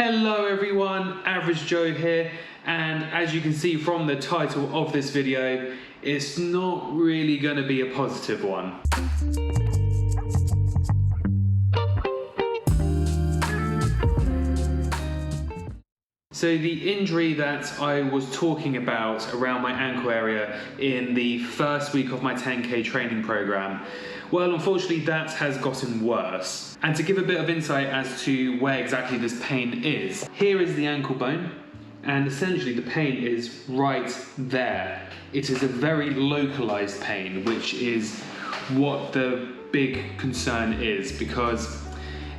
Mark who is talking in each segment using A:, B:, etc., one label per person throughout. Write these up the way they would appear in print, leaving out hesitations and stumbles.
A: Hello everyone, Average Joe here, and as you can see from the title of this video, it's not really going to be a positive one. So the injury that I was talking about around my ankle area in the first week of my 10K training program, well, unfortunately that has gotten worse. And to give a bit of insight as to where exactly this pain is, here is the ankle bone, and essentially the pain is right there. It is a very localized pain, which is what the big concern is, because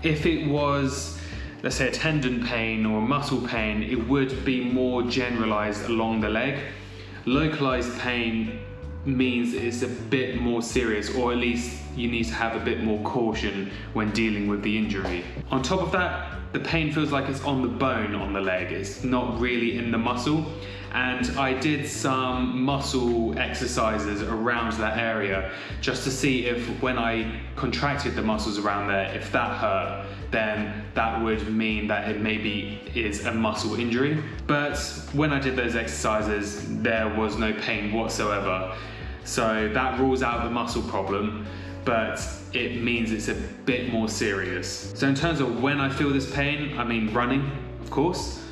A: if it was, let's say, a tendon pain or muscle pain, it would be more generalized along the leg. Localized pain means it's a bit more serious, or at least you need to have a bit more caution when dealing with the injury. On top of that, the pain feels like it's on the bone on the leg. It's not really in the muscle. And I did some muscle exercises around that area just to see if when I contracted the muscles around there, if that hurt, then that would mean that it maybe is a muscle injury. But when I did those exercises, there was no pain whatsoever. So that rules out the muscle problem, but it means it's a bit more serious. So in terms of when I feel this pain, I mean running, of course.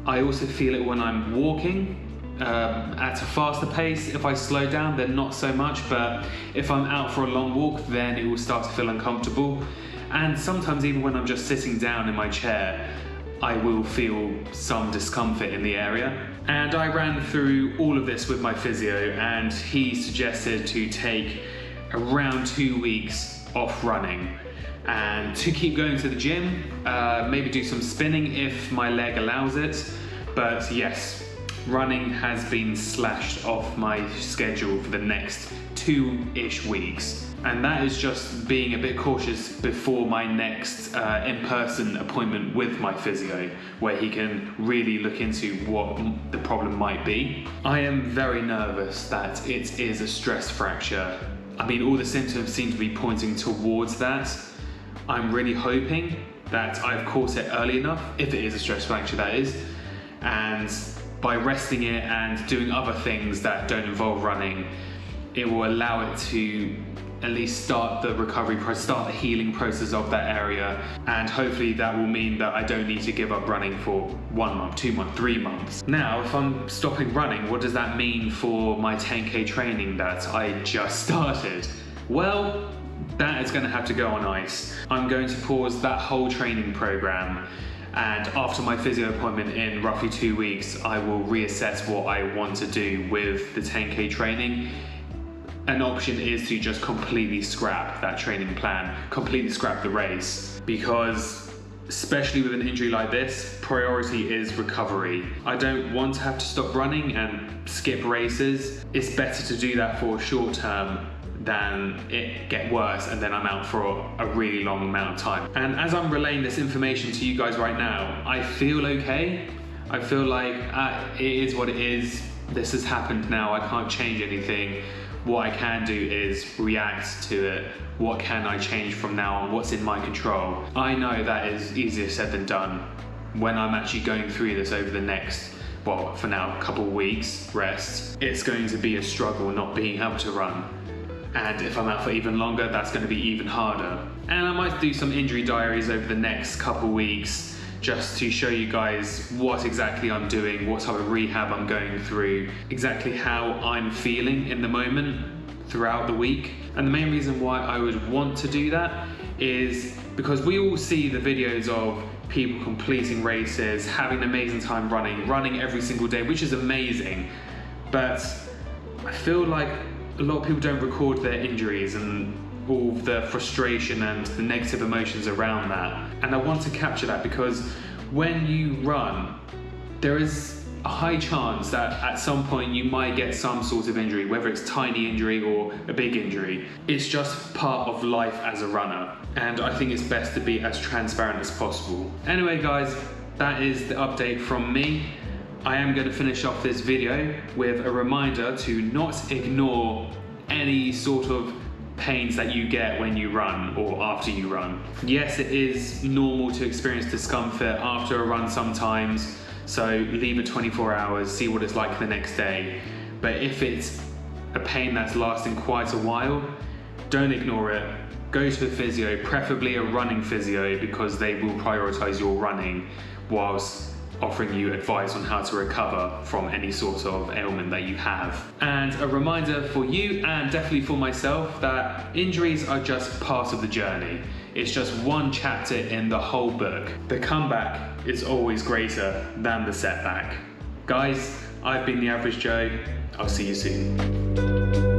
A: I also feel it when I'm walking at a faster pace. If I slow down, then not so much, but if I'm out for a long walk, then it will start to feel uncomfortable. And sometimes even when I'm just sitting down in my chair, I will feel some discomfort in the area. And I ran through all of this with my physio, and he suggested to take around 2 weeks off running and to keep going to the gym, maybe do some spinning if my leg allows it. But yes, running has been slashed off my schedule for the next 2-ish weeks. And that is just being a bit cautious before my next in-person appointment with my physio, where he can really look into what the problem might be. I am very nervous that it is a stress fracture. I mean, all the symptoms seem to be pointing towards that. I'm really hoping that I've caught it early enough, if it is a stress fracture that is, and by resting it and doing other things that don't involve running, it will allow it to at least start the recovery process, start the healing process of that area, and hopefully that will mean that I don't need to give up running for 1 month, 2 months, 3 months. Now, if I'm stopping running, what does that mean for my 10K training that I just started? Well, that is going to have to go on ice. I'm going to pause that whole training program, and after my physio appointment in roughly 2 weeks, I will reassess what I want to do with the 10K training. An option is to just completely scrap that training plan, completely scrap the race, because especially with an injury like this, priority is recovery. I don't want to have to stop running and skip races. It's better to do that for a short term than it get worse and then I'm out for a really long amount of time. And as I'm relaying this information to you guys right now, I feel okay. I feel like it is what it is. This has happened now. I can't change anything. What I can do is react to it. What can I change from now on? What's in my control? I know that is easier said than done. When I'm actually going through this over the next, well, for now, a couple of weeks rest, it's going to be a struggle not being able to run. And if I'm out for even longer, that's going to be even harder. And I might do some injury diaries over the next couple of weeks just to show you guys what exactly I'm doing, what type of rehab I'm going through, exactly how I'm feeling in the moment throughout the week. And the main reason why I would want to do that is because we all see the videos of people completing races, having an amazing time running every single day, which is amazing. But I feel like a lot of people don't record their injuries and all the frustration and the negative emotions around that. And I want to capture that because when you run, there is a high chance that at some point you might get some sort of injury, whether it's tiny injury or a big injury. It's just part of life as a runner. And I think it's best to be as transparent as possible. Anyway guys, that is the update from me. I am going to finish off this video with a reminder to not ignore any sort of pains that you get when you run or after you run. Yes, it is normal to experience discomfort after a run sometimes, so leave it 24 hours, see what it's like the next day. But if it's a pain that's lasting quite a while, don't ignore it. Go to a physio, preferably a running physio, because they will prioritize your running whilst offering you advice on how to recover from any sort of ailment that you have. And a reminder for you, and definitely for myself, that injuries are just part of the journey. It's just one chapter in the whole book. The comeback is always greater than the setback. Guys, I've been the Average Joe. I'll see you soon.